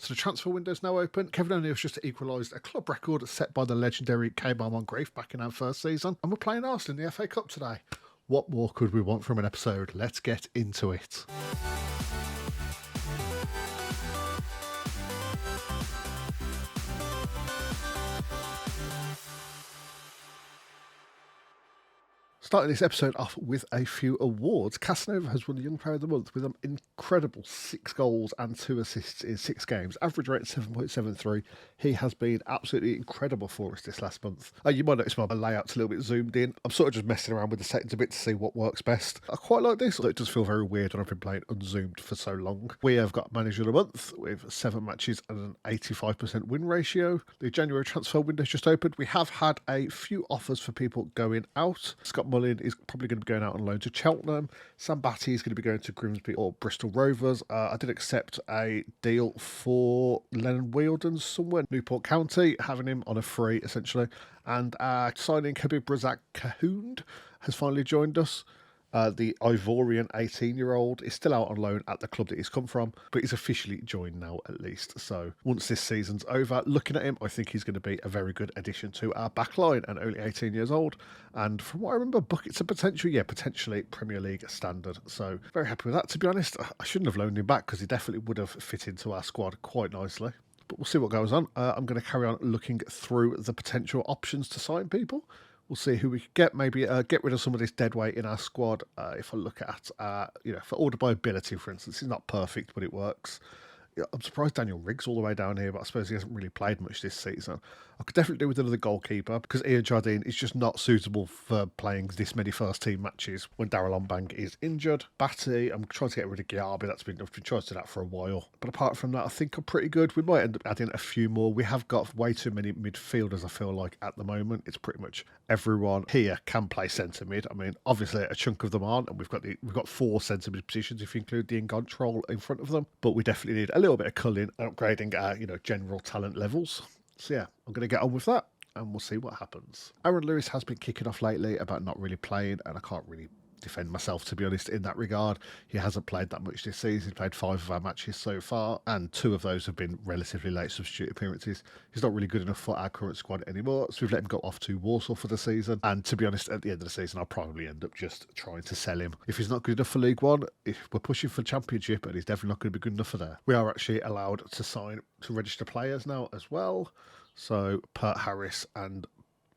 So the transfer window is now open. Kevin O'Neill's just equalised a club record set by the legendary K-Bar Moncrief back in our first season. And we're playing Arsenal in the FA Cup today. What more could we want from an episode? Let's get into it. Starting this episode off with a few awards. Casanova has won the Young Player of the Month with an incredible 6 goals and 2 assists in 6 games. Average rate 7.73. He has been absolutely incredible for us this last month. You might notice my layout's a little bit zoomed in. I'm sort of just messing around with the settings a bit to see what works best. I quite like this, although it does feel very weird when I've been playing unzoomed for so long. We have got Manager of the Month with 7 matches and an 85% win ratio. The January transfer window just opened. We have had a few offers for people going out. Scott Mullin is probably going to be going out on loan to Cheltenham. Sam Batty is going to be going to Grimsby or Bristol Rovers. I did accept a deal for Lennon Wheeldon somewhere, Newport County, having him on a free essentially. And signing Habib Razak Kahound has finally joined us. The Ivorian 18-year-old is still out on loan at the club that he's come from, but he's officially joined now at least. So once this season's over, looking at him, I think he's going to be a very good addition to our backline and only 18 years old. And from what I remember, buckets of potential, potentially Premier League standard. So very happy with that. To be honest, I shouldn't have loaned him back because he definitely would have fit into our squad quite nicely. But we'll see what goes on. I'm going to carry on looking through the potential options to sign people. We'll see who we can get. Maybe get rid of some of this dead weight in our squad. If I look at, for order by ability, for instance, it's not perfect, but it works. I'm surprised Daniel Riggs all the way down here, but I suppose he hasn't really played much this season. I could definitely do with another goalkeeper because Ian Jardine is just not suitable for playing this many first team matches when Darryl Ombang is injured. Batty, I'm trying to get rid of Giabi. I've been trying to do that for a while. But apart from that, I think I'm pretty good. We might end up adding a few more. We have got way too many midfielders, I feel like, at the moment. It's pretty much everyone here can play centre mid. I mean, obviously a chunk of them aren't, and we've got 4 centre mid positions if you include the Enganche role in front of them. But we definitely need a little bit of culling and upgrading our, general talent levels. So yeah, I'm going to get on with that and we'll see what happens. Aaron Lewis has been kicking off lately about not really playing, and I can't really defend myself, to be honest, in that regard. He hasn't played that much this season. He's played 5 of our matches so far, and 2 of those have been relatively late substitute appearances. He's not really good enough for our current squad anymore, so we've let him go off to Warsaw for the season. And to be honest, at the end of the season, I'll probably end up just trying to sell him. If he's not good enough for League One, if we're pushing for Championship, and he's definitely not going to be good enough for there. We are actually allowed to register players now as well. So Pert Harris and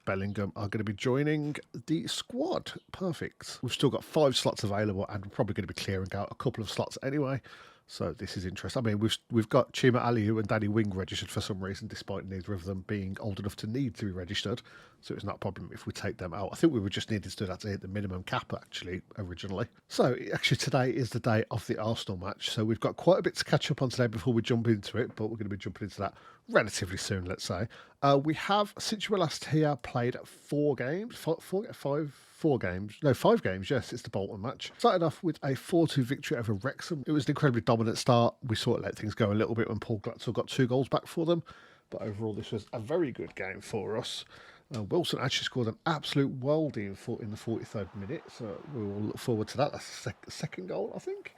Bellingham are going to be joining the squad. Perfect. We've still got 5 slots available, and we're probably going to be clearing out a couple of slots anyway. So this is interesting. I mean, we've got Chima Aliou and Danny Wing registered for some reason, despite neither of them being old enough to need to be registered. So it's not a problem if we take them out. I think we were just needing to do that to hit the minimum cap, actually, originally. So actually today is the day of the Arsenal match. So we've got quite a bit to catch up on today before we jump into it, but we're going to be jumping into that relatively soon, let's say. We have, since we were last here, played 4 games. 5 games, yes, it's the Bolton match. Started off with a 4-2 victory over Wrexham. It was an incredibly dominant start. We sort of let things go a little bit when Paul Glatzel got 2 goals back for them. But overall, this was a very good game for us. Wilson actually scored an absolute worldie in the 43rd minute, so we will look forward to that. That's the second goal, I think.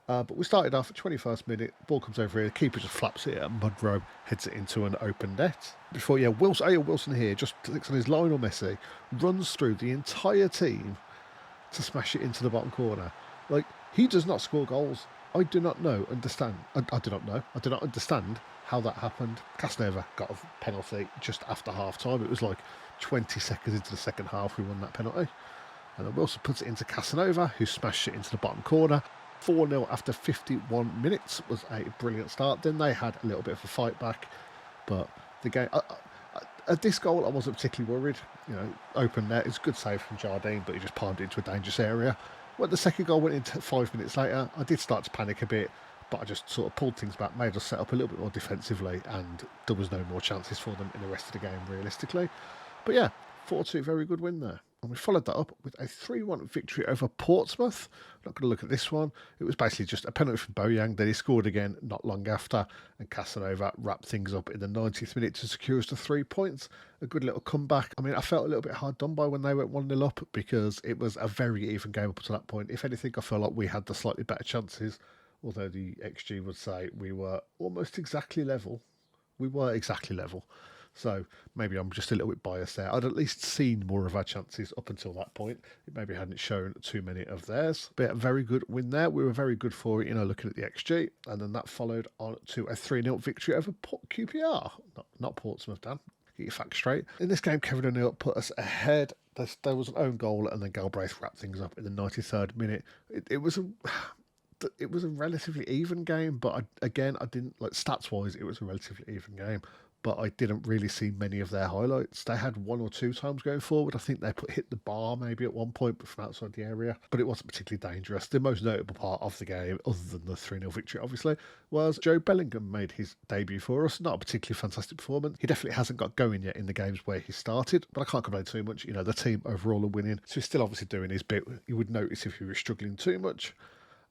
But we started off at 21st minute, ball comes over here, the keeper just flaps it, and Mudrow heads it into an open net. Before, Wilson here just clicks on his Lionel Messi, runs through the entire team to smash it into the bottom corner. Like, he does not score goals. I do not understand how that happened. Casanova got a penalty just after half-time. It was like 20 seconds into the second half we won that penalty. And then Wilson puts it into Casanova, who smashed it into the bottom corner. 4-0 after 51 minutes was a brilliant start. Then they had a little bit of a fight back, but the game at this goal I wasn't particularly worried. Open net, it's a good save from Jardine, but he just palmed it into a dangerous area. When the second goal went in 5 minutes later, I did start to panic a bit, but I just sort of pulled things back, made us set up a little bit more defensively, and there was no more chances for them in the rest of the game realistically. But yeah, 4-2, very good win there. And we followed that up with a 3-1 victory over Portsmouth. Not going to look at this one. It was basically just a penalty from Boyang. Then he scored again not long after. And Casanova wrapped things up in the 90th minute to secure us the 3 points. A good little comeback. I mean, I felt a little bit hard done by when they went 1-0 up because it was a very even game up to that point. If anything, I felt like we had the slightly better chances. although the XG would say we were almost exactly level. We were exactly level. So maybe I'm just a little bit biased there. I'd at least seen more of our chances up until that point. It maybe hadn't shown too many of theirs. But a very good win there. We were very good for it, looking at the XG. And then that followed on to a 3-0 victory over QPR. Not Portsmouth, Dan. Get your facts straight. In this game, Kevin O'Neill put us ahead. There was an own goal, and then Galbraith wrapped things up in the 93rd minute. It was a relatively even game, but I didn't like stats wise. It was a relatively even game, but I didn't really see many of their highlights. They had one or two times going forward. I think they hit the bar maybe at one point, but from outside the area. But it wasn't particularly dangerous. The most notable part of the game, other than the 3-0 victory, obviously, was Joe Bellingham made his debut for us. Not a particularly fantastic performance. He definitely hasn't got going yet in the games where he started, but I can't complain too much. The team overall are winning, so he's still obviously doing his bit. You would notice if he was struggling too much.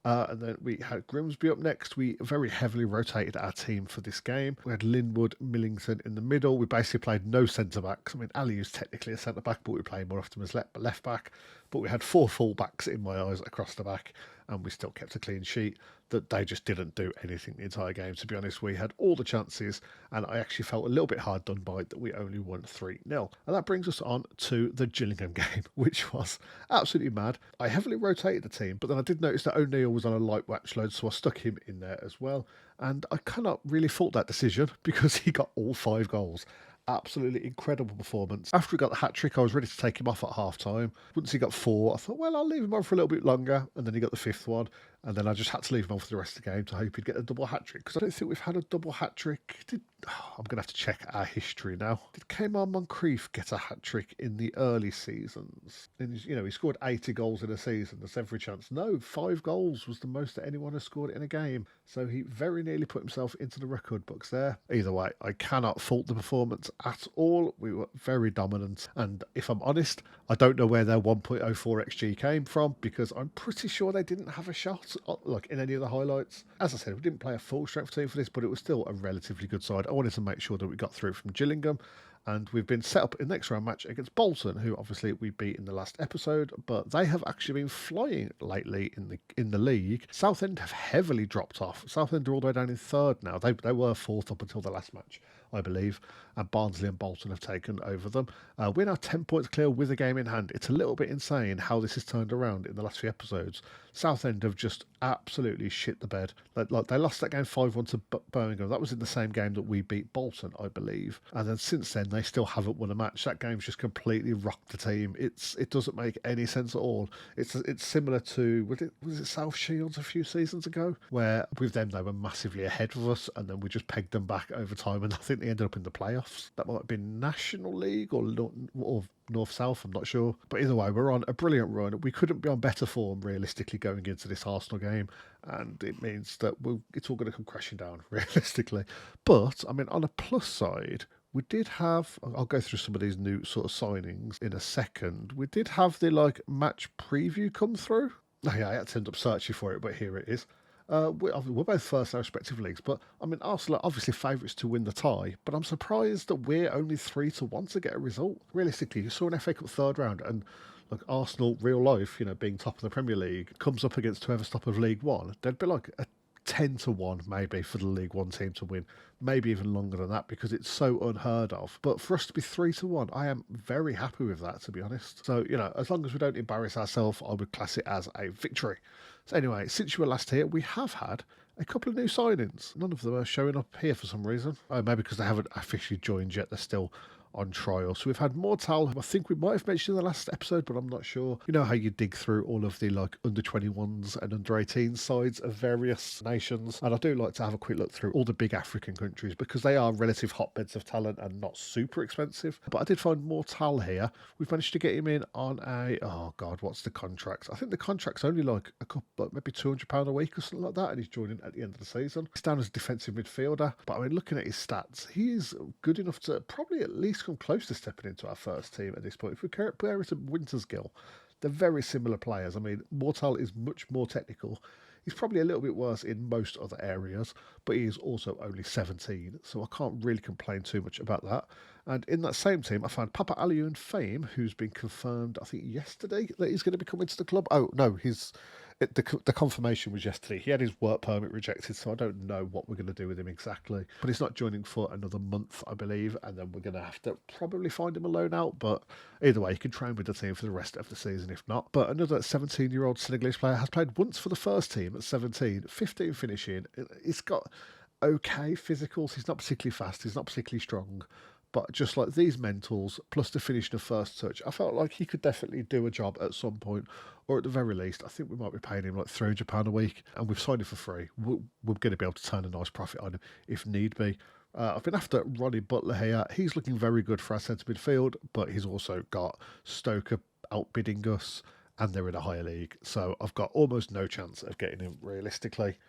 And then we had Grimsby up next. We very heavily rotated our team for this game. We had Linwood, Millington in the middle. We basically played no centre-backs. I mean, Ali is technically a centre-back, but we played more often as left-back. But we had 4 full-backs in my eyes across the back, and we still kept a clean sheet. That they just didn't do anything the entire game. To be honest, we had all the chances, and I actually felt a little bit hard done by it that we only won 3-0. And that brings us on to the Gillingham game, which was absolutely mad. I heavily rotated the team, but then I did notice that O'Neill was on a light watch load, so I stuck him in there as well. And I cannot really fault that decision because he got all 5 goals. Absolutely incredible performance. After he got the hat-trick, I was ready to take him off at half-time. Once he got 4, I thought, well, I'll leave him on for a little bit longer. And then he got the 5th one. And then I just had to leave him on for the rest of the game to hope he'd get a double hat-trick. Because I don't think we've had a double hat-trick. I'm going to have to check our history now. Did Kemar Moncrief get a hat-trick in the early seasons? And, he scored 80 goals in a season. There's every chance. No, 5 goals was the most that anyone has scored in a game. So he very nearly put himself into the record books there. Either way, I cannot fault the performance at all. We were very dominant. And if I'm honest, I don't know where their 1.04 XG came from because I'm pretty sure they didn't have a shot like in any of the highlights. As I said, we didn't play a full strength team for this, but it was still a relatively good side. I wanted to make sure that we got through from Gillingham. And we've been set up in the next round match against Bolton, who obviously we beat in the last episode, but they have actually been flying lately in the league. Southend have heavily dropped off. Southend are all the way down in 3rd now. They were 4th up until the last match, I believe, and Barnsley and Bolton have taken over them. We're now 10 points clear with a game in hand. It's a little bit insane how this has turned around in the last few episodes. Southend have just absolutely shit the bed. Like they lost that game 5-1 to Birmingham. That was in the same game that we beat Bolton, I believe. And then since then, they still haven't won a match. That game's just completely rocked the team. It doesn't make any sense at all. It's similar to, was it South Shields a few seasons ago? Where with them, they were massively ahead of us, and then we just pegged them back over time, and I think they ended up in the playoffs. That might have been National League or North-South, I'm not sure. But either way, we're on a brilliant run. We couldn't be on better form, realistically, going into this Arsenal game. And it means that it's all going to come crashing down, realistically. But, I mean, on a plus side, we did have, I'll go through some of these new sort of signings in a second. We did have the, match preview come through. Oh, yeah, I had to end up searching for it, but here it is. We're both first in our respective leagues, but I mean, Arsenal are obviously favourites to win the tie, but I'm surprised that we're only 3-1 to get a result. Realistically, you saw an FA Cup 3rd round, and like Arsenal, real life, being top of the Premier League, comes up against whoever's top of League One, there'd be like a 10-1 maybe for the League One team to win, maybe even longer than that because it's so unheard of. But for us to be 3-1, I am very happy with that, to be honest. So, as long as we don't embarrass ourselves, I would class it as a victory. So anyway, since you were last here, we have had a couple of new signings. None of them are showing up here for some reason. Oh, maybe because they haven't officially joined yet. They're still on trial. So we've had Mortal, who I think we might have mentioned in the last episode, but I'm not sure. You know how you dig through all of the under 21s and under 18 sides of various nations, and I do like to have a quick look through all the big African countries because they are relative hotbeds of talent and not super expensive. But I did find Mortal here. We've managed to get him in on what's the contract? I think the contract's only like maybe £200 a week or something like that, and he's joining at the end of the season. He's down as a defensive midfielder, but I mean, looking at his stats, he is good enough to probably at least come close to stepping into our first team at this point. If we compare it to Wintersgill, they're very similar players. I mean, Mortal is much more technical. He's probably a little bit worse in most other areas, but he is also only 17, so I can't really complain too much about that. And in that same team, I found Papa Alioune Fame, who's been confirmed, I think, yesterday, that he's going to be coming to the club. Oh, no, he's The confirmation was yesterday. He had his work permit rejected, so I don't know what we're going to do with him exactly. But he's not joining for another month, I believe, and then we're going to have to probably find him a loan out. But either way, he can train with the team for the rest of the season if not. But another 17-year-old Senegalese player has played once for the first team at 17, 15 finishing. He's got okay physicals. He's not particularly fast. He's not particularly strong. But just like these mentals, plus the finishing of first touch, I felt like he could definitely do a job at some point, or at the very least, I think we might be paying him like £300 a week, and we've signed him for free. We're going to be able to turn a nice profit on him if need be. I've been after Ronnie Butler here. He's looking very good for our centre midfield, but he's also got Stoker outbidding us, and they're in a higher league. So I've got almost no chance of getting him realistically.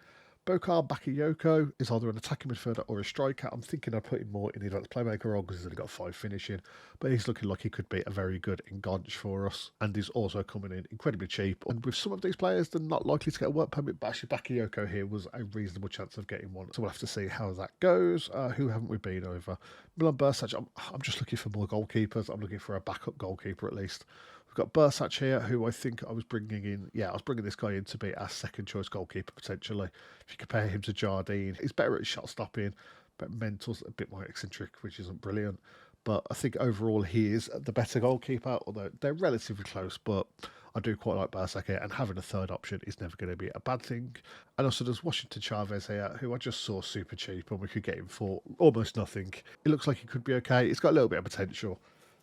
Bokar Bakayoko is either an attacking midfielder or a striker. I'm thinking I'd put him more in the advanced playmaker role because he's only got 5 finishing, but he's looking like he could be a very good enganche for us, and he's also coming in incredibly cheap. And with some of these players, they're not likely to get a work permit, but actually Bakayoko here was a reasonable chance of getting one, so we'll have to see how that goes. Who haven't we been over? Milan Bursac, I'm just looking for more goalkeepers. I'm looking for a backup goalkeeper at least. We've got Bursac here, who I think I was bringing in. Yeah, I was bringing this guy in to be our second choice goalkeeper potentially. If you compare him to Jardine, he's better at shot stopping, but mental's a bit more eccentric, which isn't brilliant. But I think overall he is the better goalkeeper, although they're relatively close. But I do quite like Bursac here, and having a third option is never going to be a bad thing. And also there's Washington Chavez here, who I just saw super cheap, and we could get him for almost nothing. It looks like he could be okay. He's got a little bit of potential,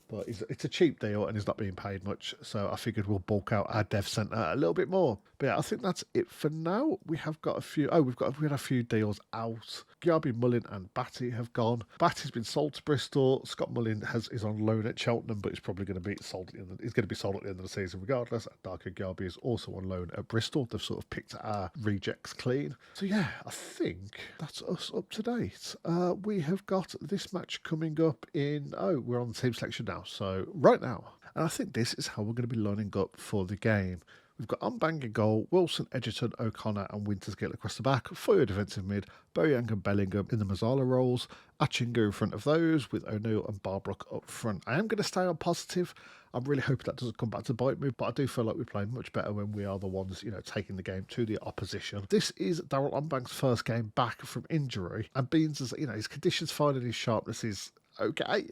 but it's a cheap deal and he's not being paid much, so I figured we'll bulk out our dev centre a little bit more. But yeah, I think that's it for now. We have got a few. We had a few deals out. Gyabi, Mullin, and Batty have gone. Batty's been sold to Bristol. Scott Mullin is on loan at Cheltenham, but he's probably going to be sold. He's going to be sold at the end of the season regardless. Darko Gyabi is also on loan at Bristol. They've sort of picked our rejects clean. So yeah, I think that's us up to date. We have got this match coming up in. We're on the team selection now. So right now, and I think this is how we're going to be lining up for the game. We've got Umbang in goal, Wilson, Edgerton, O'Connor and Wintersgate across the back, Foyer defensive mid, Boyang and Bellingham in the Mazzala roles, Achinga in front of those with O'Neill and Barbrook up front. I am going to stay on positive. I'm really hoping that doesn't come back to bite me, but I do feel like we're playing much better when we are the ones, taking the game to the opposition. This is Darryl Umbang's first game back from injury, and Beans is, his condition's fine and his sharpness is okay,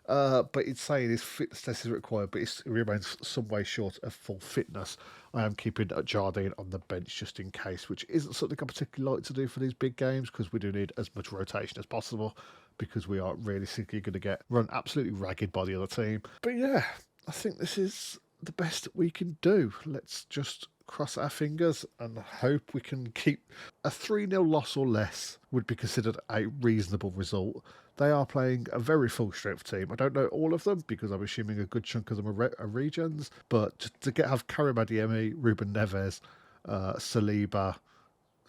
but it's saying his fitness test is required, but it remains some way short of full fitness. I am keeping Jardine on the bench just in case, which isn't something I particularly like to do for these big games because we do need as much rotation as possible because we are realistically going to get run absolutely ragged by the other team. But yeah, I think this is the best we can do. Let's just cross our fingers and hope we can keep a 3-0 loss or less would be considered a reasonable result. They are playing a very full strength team. I don't know all of them because I'm assuming a good chunk of them are regions, but to have Karim Adeyemi, Ruben Neves, Saliba,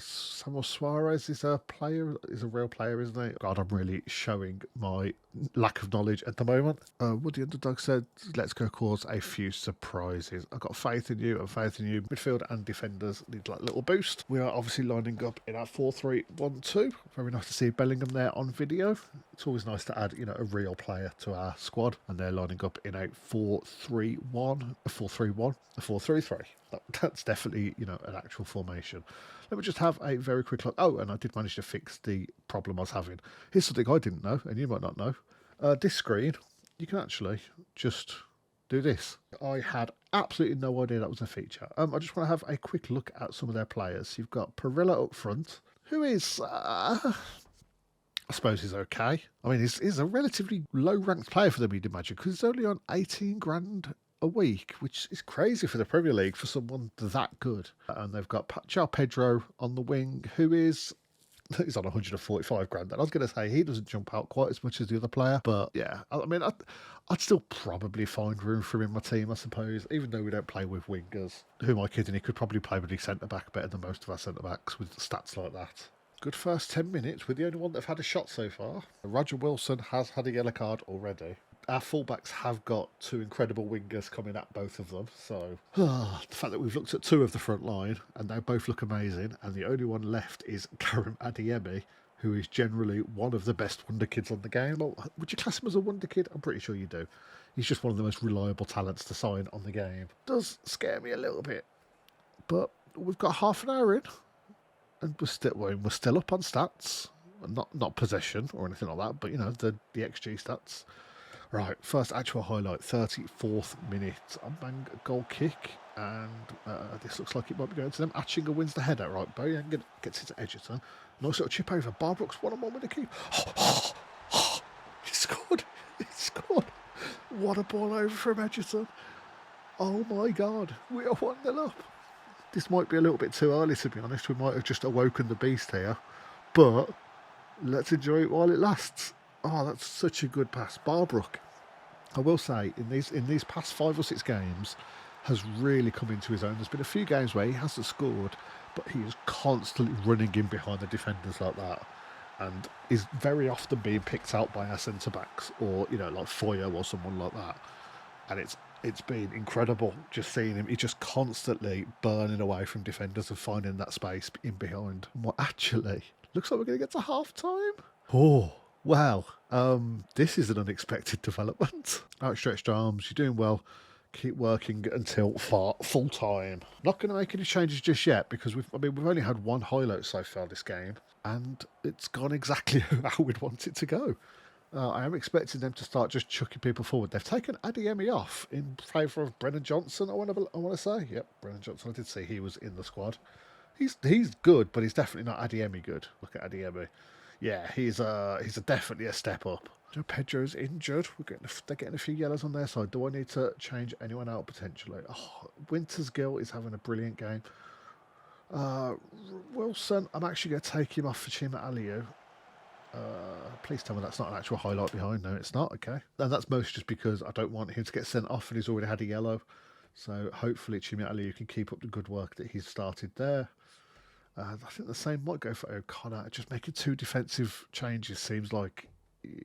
Samuel Suarez is a real player, isn't he? God, I'm really showing my lack of knowledge at the moment. Woody Underdog said, let's go cause a few surprises. I've got faith in you and faith in you. Midfield and defenders need like a little boost. We are obviously lining up in our 4-3-1-2. Very nice to see Bellingham there on video. It's always nice to add, a real player to our squad. And they're lining up in a 4-3-1, a 4-3-1, a 4-3-3. That's definitely, an actual formation. Let me just have a very quick look. Oh, and I did manage to fix the problem I was having. Here's something I didn't know, and you might not know. This screen, you can actually just do this. I had absolutely no idea that was a feature. I just want to have a quick look at some of their players. You've got Perilla up front, who is... I suppose he's okay. I mean, he's a relatively low-ranked player for them, you'd imagine, because he's only on 18 grand a week, which is crazy for the Premier League for someone that good. And they've got João Pedro on the wing, who is... He's on 145 grand. And I was going to say he doesn't jump out quite as much as the other player. But yeah, I mean, I'd still probably find room for him in my team, I suppose, even though we don't play with wingers. Who am I kidding? He could probably play with his centre-back better than most of our centre-backs with stats like that. Good first 10 minutes. We're the only one that have had a shot so far. Roger Wilson has had a yellow card already. Our fullbacks have got 2 incredible wingers coming at both of them. So the fact that we've looked at 2 of the front line and they both look amazing, and the only one left is Karim Adeyemi, who is generally one of the best wonder kids on the game. Well, would you class him as a wonder kid? I'm pretty sure you do. He's just one of the most reliable talents to sign on the game. Does scare me a little bit. But we've got half an hour in, and we're still up on stats. Not possession or anything like that, but you know the XG stats. Right, first actual highlight, 34th minute. Bang goal kick, and this looks like it might be going to them. Atchinger wins the header. Right, Boyan gets it to Edgerton. Nice little chip over. Barbrook's 1-on-1 with the keeper. He scored. He scored. What a ball over from Edgerton. Oh my God, we are 1-0 up. This might be a little bit too early, to be honest. We might have just awoken the beast here, but let's enjoy it while it lasts. Oh, that's such a good pass. Barbrook, I will say, in these past 5 or 6 games, has really come into his own. There's been a few games where he hasn't scored, but he is constantly running in behind the defenders like that, and is very often being picked out by our centre-backs, or, you know, like Foyo or someone like that. And it's been incredible just seeing him. He's just constantly burning away from defenders and finding that space in behind. Well, actually, looks like we're going to get to half-time. Oh, well, this is an unexpected development. Outstretched arms, you're doing well. Keep working until full time. Not going to make any changes just yet because we've only had one highlight so far this game, and it's gone exactly how we'd want it to go. I am expecting them to start just chucking people forward. They've taken Adeyemi off in favour of Brennan Johnson. I want to say, yep, Brennan Johnson. I did see he was in the squad. He's good, but he's definitely not Adeyemi good. Look at Adeyemi. Yeah, he's definitely a step up. Joe Pedro's injured. They're getting a few yellows on their side. Do I need to change anyone out potentially? Oh, Wintersgill is having a brilliant game. Wilson, I'm actually going to take him off for Chima Aliyu. Please tell me that's not an actual highlight behind. No, it's not. Okay. And that's mostly just because I don't want him to get sent off and he's already had a yellow. So hopefully Chima Aliyu can keep up the good work that he's started there. I think the same might go for O'Connor. Just making 2 defensive changes seems like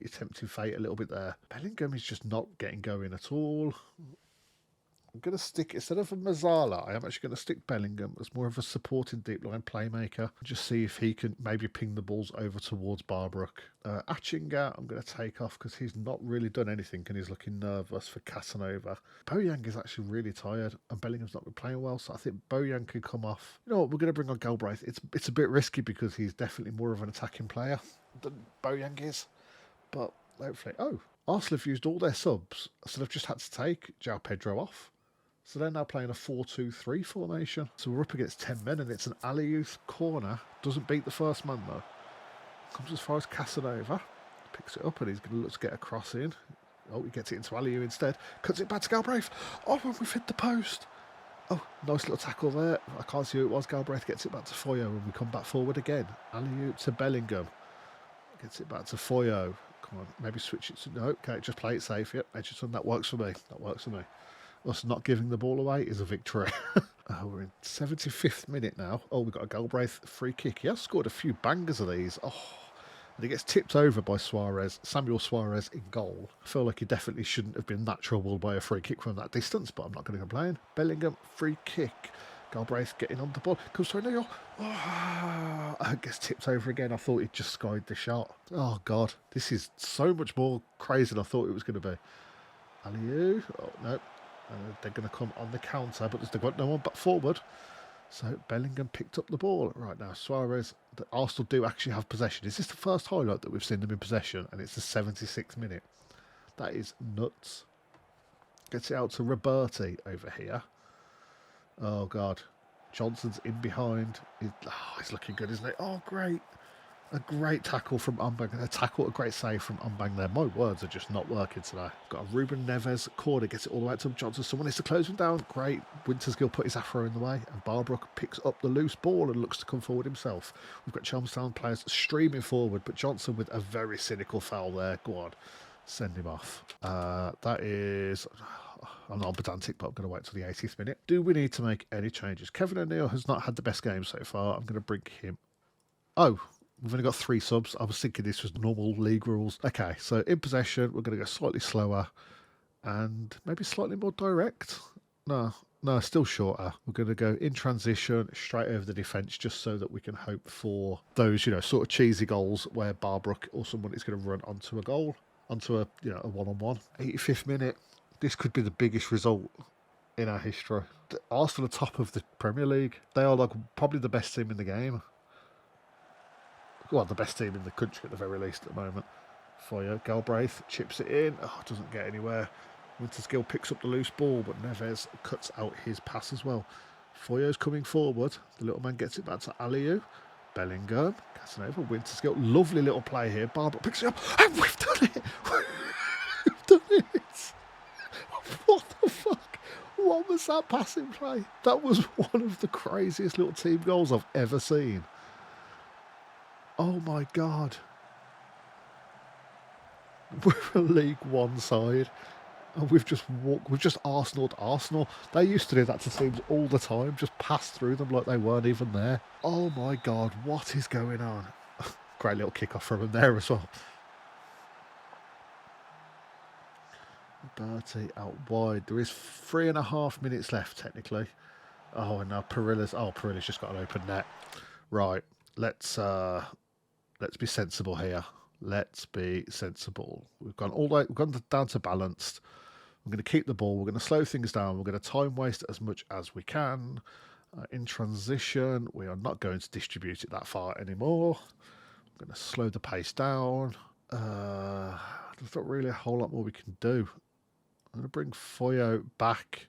tempting fate a little bit there. Bellingham is just not getting going at all. I'm going to stick, instead of a Mazzala, I am actually going to stick Bellingham as more of a supporting deep line playmaker. Just see if he can maybe ping the balls over towards Barbrook. Atchinger, I'm going to take off because he's not really done anything and he's looking nervous for Casanova. Boyan is actually really tired and Bellingham's not been playing well, so I think Boyan can come off. You know what, we're going to bring on Galbraith. It's a bit risky because he's definitely more of an attacking player than Boyan is. But hopefully... Oh, Arsenal have used all their subs, so they've just had to take João Pedro off. So they're now playing a 4-2-3 formation. So we're up against 10 men, and it's an Aliyu corner. Doesn't beat the first man, though. Comes as far as Casanova. Picks it up, and he's going to look to get a cross in. Oh, he gets it into Aliyu instead. Cuts it back to Galbraith. Oh, and we've hit the post. Oh, nice little tackle there. I can't see who it was. Galbraith gets it back to Foyo, and we come back forward again. Aliyu to Bellingham. Gets it back to Foyo. Come on, maybe switch it to... No, okay, just play it safe. Yep, Edgerton, that works for me. That works for me. Us not giving the ball away is a victory. We're in 75th minute now. Oh, we've got a Galbraith free kick. He has scored a few bangers of these. Oh, and he gets tipped over by Suarez. Samuel Suarez in goal. I feel like he definitely shouldn't have been that troubled by a free kick from that distance, but I'm not going to complain. Bellingham, free kick. Galbraith getting on the ball. Comes through Neil. Oh, gets tipped over again. I thought he'd just skied the shot. Oh, God. This is so much more crazy than I thought it was going to be. Aliyu. Oh, no. They're going to come on the counter, but they've got no one but forward. So Bellingham picked up the ball. Right now, Suarez, the Arsenal do actually have possession. Is this the first highlight that we've seen them in possession? And it's the 76th minute. That is nuts. Gets it out to Roberti over here. Oh, God. Johnson's in behind. He's looking good, isn't he? Oh, great. A great tackle from Umbang. A great save from Umbang there. My words are just not working today. Got a Ruben Neves corner, gets it all the way to Johnson. Someone needs to close him down. Great. Wintersgill put his afro in the way, and Barbrook picks up the loose ball and looks to come forward himself. We've got Chelmsley Town players streaming forward, but Johnson with a very cynical foul there. Go on, send him off. That is... I'm not pedantic, but I'm going to wait till the 80th minute. Do we need to make any changes? Kevin O'Neill has not had the best game so far. I'm going to bring him... Oh... We've only got 3 subs. I was thinking this was normal league rules. Okay, so in possession, we're going to go slightly slower and maybe slightly more direct. No, still shorter. We're going to go in transition, straight over the defence, just so that we can hope for those, sort of cheesy goals where Barbrook or someone is going to run onto a goal, onto a one-on-one. 85th minute. This could be the biggest result in our history. Arsenal are top of the Premier League. They are like probably the best team in the game. Well, the best team in the country at the very least at the moment. Foyer, Galbraith chips it in. Oh, doesn't get anywhere. Winterskill picks up the loose ball, but Neves cuts out his pass as well. Foyer's coming forward. The little man gets it back to Aliou. Bellingham, Casanova, Winterskill. Lovely little play here. Barbara picks it up. And we've done it! We've done it! What the fuck? What was that passing play? That was one of the craziest little team goals I've ever seen. Oh my God. We're a League One side. And we've just Arsenal'd Arsenal. They used to do that to teams all the time, just pass through them like they weren't even there. Oh my God, what is going on? Great little kick-off from him there as well. Bertie out wide. There is 3.5 minutes left, technically. Oh, and now Perilla's just got an open net. Right, let's be sensible here. Let's be sensible. We've gone down to balanced. We're going to keep the ball. We're going to slow things down. We're going to time waste as much as we can. In transition, we are not going to distribute it that far anymore. I'm going to slow the pace down. There's not really a whole lot more we can do. I'm going to bring Foyo back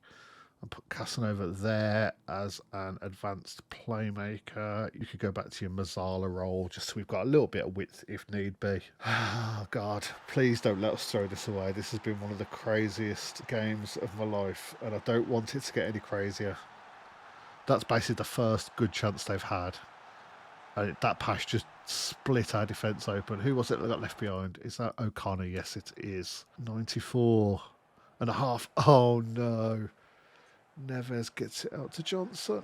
and put Casanova there as an advanced playmaker. You could go back to your Mazzala role just so we've got a little bit of width if need be. Oh, God, please don't let us throw this away. This has been one of the craziest games of my life, and I don't want it to get any crazier. That's basically the first good chance they've had. And that pass just split our defence open. Who was it that got left behind? Is that O'Connor? Yes, it is. 94 and a half. Oh, no. Neves gets it out to Johnson.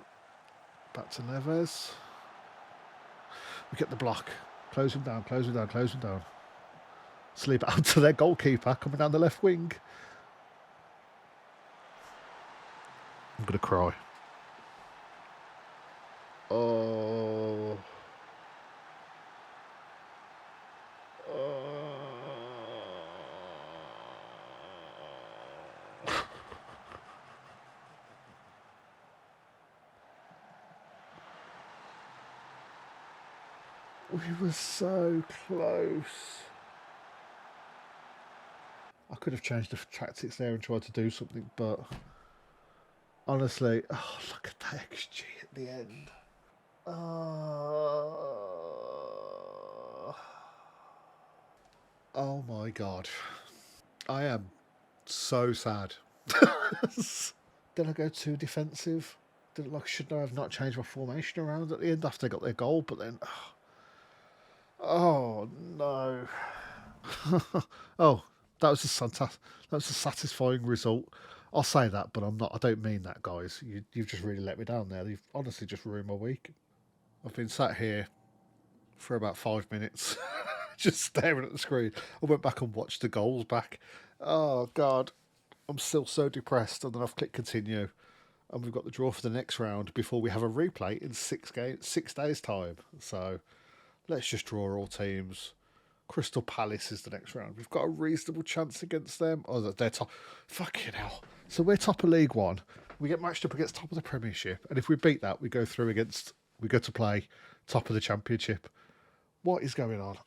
Back to Neves. We get the block. Close him down, close him down, close him down. Sleep out to their goalkeeper coming down the left wing. I'm going to cry. Oh. We were so close. I could have changed the tactics there and tried to do something, but honestly, oh, look at that XG at the end. Oh my God. I am so sad. Did I go too defensive? Should I have not changed my formation around at the end after they got their goal? But then, oh no. Oh, that was a satisfying result. I'll say that, but I'm not. I don't mean that, guys. You've just really let me down there. You've honestly just ruined my week. I've been sat here for about 5 minutes, just staring at the screen. I went back and watched the goals back. Oh God, I'm still so depressed. And then I've clicked continue, and we've got the draw for the next round before we have a replay in 6 days' time. So let's just draw all teams. Crystal Palace is the next round. We've got a reasonable chance against them. Oh, they're top. Fucking hell. So we're top of League One. We get matched up against top of the Premiership. And if we beat that, we go to play top of the Championship. What is going on?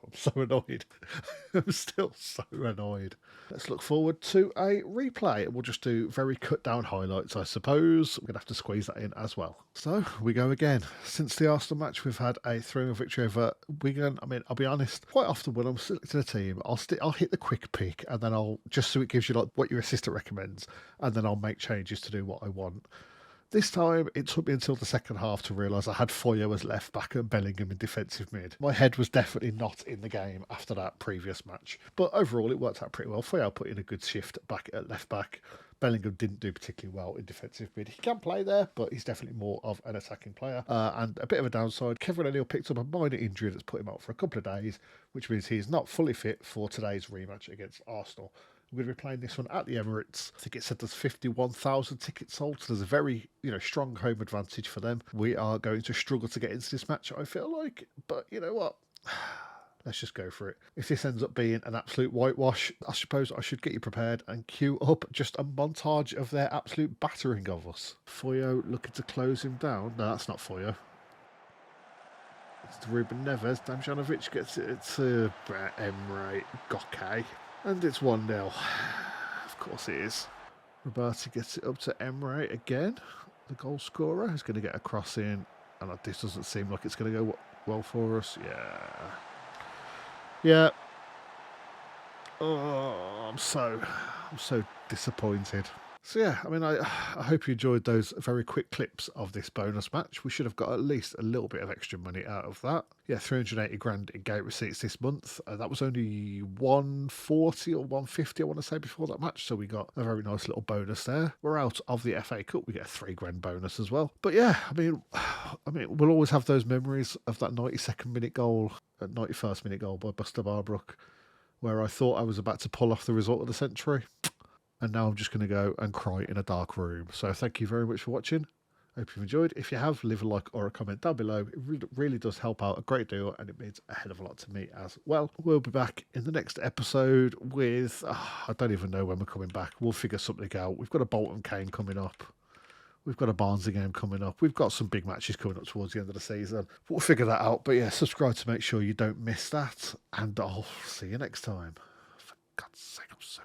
I'm so annoyed. I'm still so annoyed. Let's look forward to a replay. We'll just do very cut down highlights, I suppose. We're going to have to squeeze that in as well. So we go again. Since the Arsenal match, we've had a 3-0 victory over Wigan. I mean, I'll be honest, quite often when I'm selecting a team, I'll hit the quick pick, and then I'll, just so it gives you like what your assistant recommends, and then I'll make changes to do what I want. This time, it took me until the second half to realise I had Foyo as left back and Bellingham in defensive mid. My head was definitely not in the game after that previous match. But overall, it worked out pretty well. Foyo put in a good shift back at left back. Bellingham didn't do particularly well in defensive mid. He can play there, but he's definitely more of an attacking player. And a bit of a downside, Kevin O'Neill picked up a minor injury that's put him out for a couple of days, which means he's not fully fit for today's rematch against Arsenal. We're going to be playing this one at the Emirates. I think it said there's 51,000 tickets sold, so there's a very strong home advantage for them. We are going to struggle to get into this match, I feel like. But you know what? Let's just go for it. If this ends up being an absolute whitewash, I suppose I should get you prepared and queue up just a montage of their absolute battering of us. Foyo looking to close him down. No, that's not Foyo. It's to Ruben Neves. Damjanovic gets it to Emre Goke. And it's 1-0. Of course it is. Roberti gets it up to Emre again. The goal scorer is going to get a cross in. And this doesn't seem like it's going to go well for us. Yeah. Oh, I'm so disappointed. So yeah, I mean, I hope you enjoyed those very quick clips of this bonus match. We should have got at least a little bit of extra money out of that. Yeah, 380 grand in gate receipts this month. That was only 140 or 150, I want to say, before that match. So we got a very nice little bonus there. We're out of the FA Cup. We get a 3 grand bonus as well. But yeah, I mean, we'll always have those memories of that 92nd minute goal, 91st minute goal by Buster Barbrook, where I thought I was about to pull off the result of the century. And now I'm just going to go and cry in a dark room. So thank you very much for watching. Hope you've enjoyed. If you have, leave a like or a comment down below. It really does help out a great deal, and it means a hell of a lot to me as well. We'll be back in the next episode with... I don't even know when we're coming back. We'll figure something out. We've got a Bolton game coming up. We've got a Barnsley game coming up. We've got some big matches coming up towards the end of the season. We'll figure that out. But yeah, subscribe to make sure you don't miss that. And I'll see you next time. For God's sake, I'm so